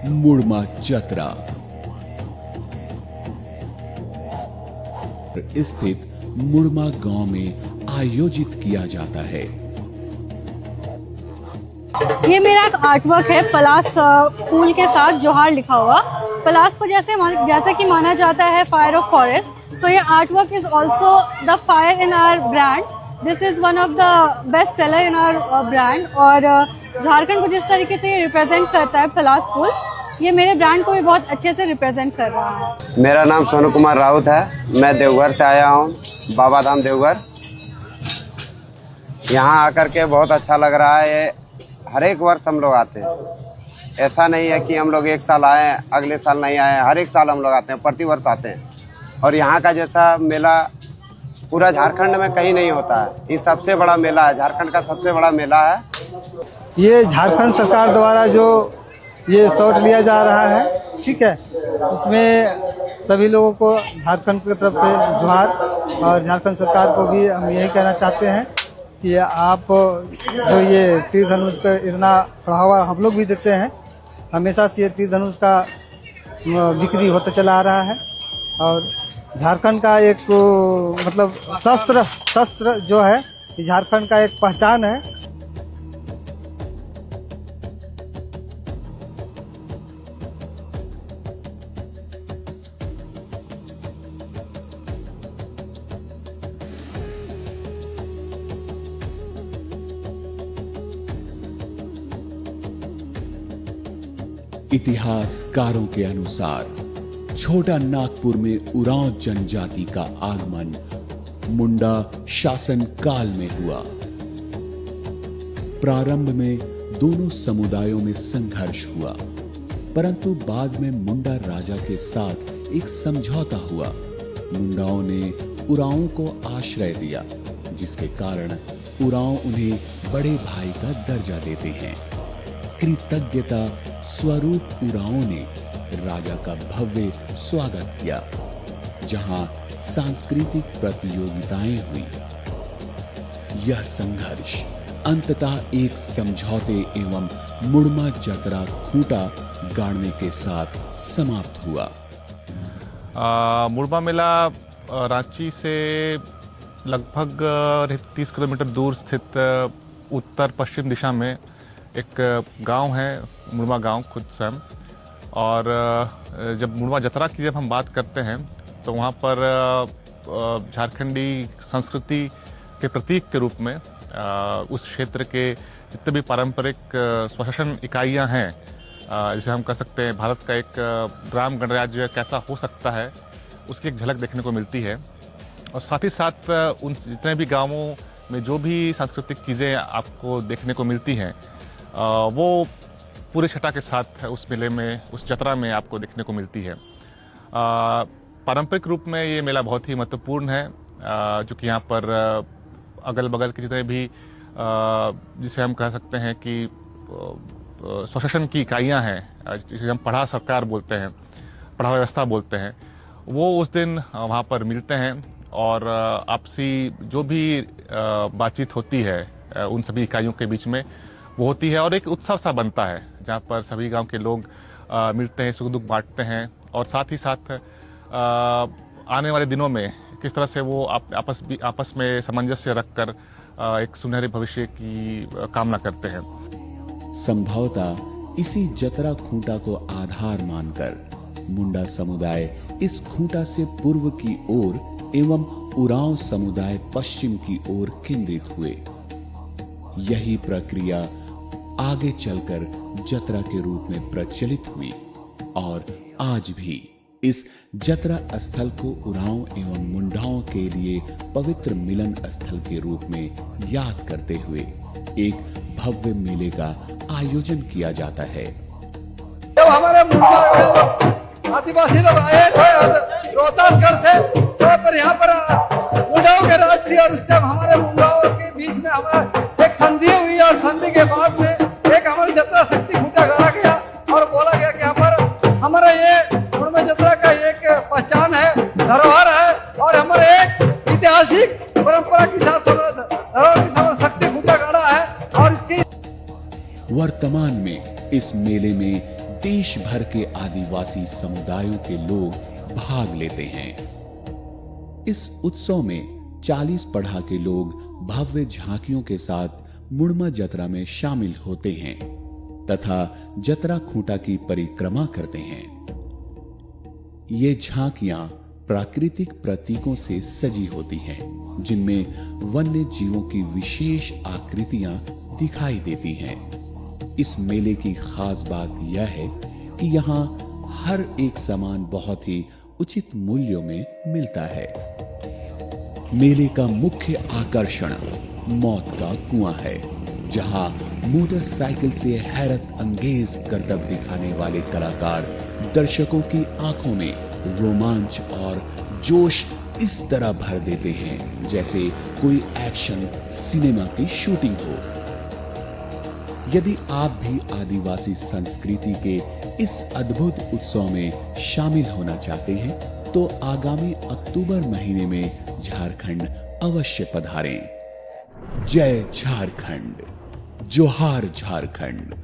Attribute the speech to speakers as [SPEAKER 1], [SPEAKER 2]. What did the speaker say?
[SPEAKER 1] मुड़मा जतरा स्थित मुड़मा गांव में आयोजित किया जाता है।
[SPEAKER 2] ये मेरा एक आर्टवर्क है पलास फूल के साथ जोहार लिखा हुआ। पलास को जैसे कि माना जाता है फायर ऑफ फॉरेस्ट, सो ये artwork is also the fire in our brand. This is one of the best seller in our brand. और झारखंड को जिस तरीके से ये रिप्रेजेंट करता है पलास फूल, ये मेरे ब्रांड को भी बहुत अच्छे से रिप्रेजेंट कर रहा है।
[SPEAKER 3] मेरा नाम सोनू कुमार राउत है। मैं देवघर से आया हूँ, बाबा धाम देवघर। यहाँ आकर के बहुत अच्छा लग रहा है। ये हर एक वर्ष हम लोग आते हैं, ऐसा नहीं है कि हम लोग एक साल आए अगले साल नहीं आए। हर एक साल हम लोग आते हैं, प्रति वर्ष आते हैं। और यहाँ का जैसा मेला पूरा झारखंड में कहीं नहीं होता है। ये सबसे बड़ा मेला है, झारखंड का सबसे बड़ा मेला है।
[SPEAKER 4] ये झारखंड सरकार द्वारा जो ये शॉट लिया जा रहा है, ठीक है, इसमें सभी लोगों को झारखंड की तरफ से जोहार। और झारखंड सरकार को भी हम यही कहना चाहते हैं कि आप जो ये तीर धनुष का इतना बढ़ावा हम लोग भी देते हैं, हमेशा से ये तीर धनुष का बिक्री होता चला आ रहा है। और झारखंड का एक मतलब शस्त्र जो है, झारखंड का एक पहचान है।
[SPEAKER 1] इतिहासकारों के अनुसार छोटा नागपुर में उरांव जनजाति का आगमन मुंडा शासन काल में हुआ। प्रारंभ में दोनों समुदायों में संघर्ष हुआ, परंतु बाद में मुंडा राजा के साथ एक समझौता हुआ। मुंडाओं ने उरांव को आश्रय दिया, जिसके कारण उरांव उन्हें बड़े भाई का दर्जा देते हैं। कृतज्ञता स्वरूप उरांव ने राजा का भव्य स्वागत किया, जहां सांस्कृतिक प्रतियोगिताएं हुई। यह संघर्ष अंततः एक समझौते एवं मुड़मा जतरा खूंटा गाड़ने के साथ समाप्त हुआ।
[SPEAKER 5] मुड़मा मेला रांची से लगभग 30 किलोमीटर दूर स्थित उत्तर पश्चिम दिशा में एक गांव है, मुड़मा गांव खुद स्वयं। और जब मुड़मा जतरा की जब हम बात करते हैं तो वहाँ पर झारखंडी संस्कृति के प्रतीक के रूप में उस क्षेत्र के जितने भी पारंपरिक स्वशासन इकाइयाँ हैं, जिसे हम कह सकते हैं भारत का एक ग्राम गणराज्य कैसा हो सकता है, उसकी एक झलक देखने को मिलती है। और साथ ही साथ उन जितने भी गांवों में जो भी सांस्कृतिक चीज़ें आपको देखने को मिलती हैं, वो पूरे छटा के साथ उस मेले में, उस जतरा में आपको देखने को मिलती है। पारंपरिक रूप में ये मेला बहुत ही महत्वपूर्ण है, जो कि यहाँ पर अगल बगल के जितने भी जिसे हम कह सकते हैं कि स्वशासन की इकाइयाँ हैं, जिसे हम पढ़ा सरकार बोलते हैं, पढ़ा व्यवस्था बोलते हैं, वो उस दिन वहाँ पर मिलते हैं। और आपसी जो भी बातचीत होती है उन सभी इकाइयों के बीच में वो होती है। और एक उत्सव सा बनता है जहाँ पर सभी गांव के लोग मिलते हैं, सुख दुख बांटते हैं। और साथ ही साथ आने वाले दिनों में किस तरह से वो आपस में सामंजस्य रखकर एक सुनहरे भविष्य की कामना करते हैं।
[SPEAKER 1] संभवतः इसी जतरा खूंटा को आधार मानकर मुंडा समुदाय इस खूंटा से पूर्व की ओर एवं उरांव समुदाय पश्चिम की ओर केंद्रित हुए। यही प्रक्रिया आगे चलकर जतरा के रूप में प्रचलित हुई और आज भी इस जतरा स्थल को उरांव एवं मुंडाओं के लिए पवित्र मिलन स्थल के रूप में याद करते हुए एक भव्य मेले का आयोजन किया जाता है।
[SPEAKER 6] जब हमारे मुंडा आदिवासी लोग आए थे रोहतासगढ़ से, तो पर यहाँ पर मुंडाओं के राज थी। और उस टाइम हमारे मुंडाओं के बीच में हमारा एक संधि हुई और संधि के बाद में एक हमारी जतरा शक्ति खूंटा गाड़ा गया और बोला गया कि यहाँ पर हमारा ये मुड़मा जतरा का एक पहचान है, धरोहर है और हमारे एक ऐतिहासिक परंपरा के साथ धरोहर के साथ शक्ति खूंटा गाड़ा है। और इसकी
[SPEAKER 1] वर्तमान में इस मेले में देश देश भर के आदिवासी समुदायों के लोग भाग लेते हैं। इस उत्सव में 40 पढ़ा के लोग भव्य झांकियों के साथ मुड़मा जतरा में शामिल होते हैं तथा जतरा खूंटा की परिक्रमा करते हैं। ये झांकियां प्राकृतिक प्रतीकों से सजी होती हैं, जिनमें वन्य जीवों की विशेष आकृतियां दिखाई देती हैं। इस मेले की खास बात यह है कि यहाँ हर एक सामान बहुत ही उचित मूल्यों में मिलता है। मेले का मुख्य आकर्षण मौत का कुआं है, जहां मोटरसाइकिल से हैरत अंगेज करतब दिखाने वाले कलाकार दर्शकों की आंखों में रोमांच और जोश इस तरह भर देते हैं जैसे कोई एक्शन सिनेमा की शूटिंग हो। यदि आप भी आदिवासी संस्कृति के इस अद्भुत उत्सव में शामिल होना चाहते हैं तो आगामी अक्टूबर महीने में झारखंड अवश्य पधारें। जय झारखंड, जोहार झारखंड।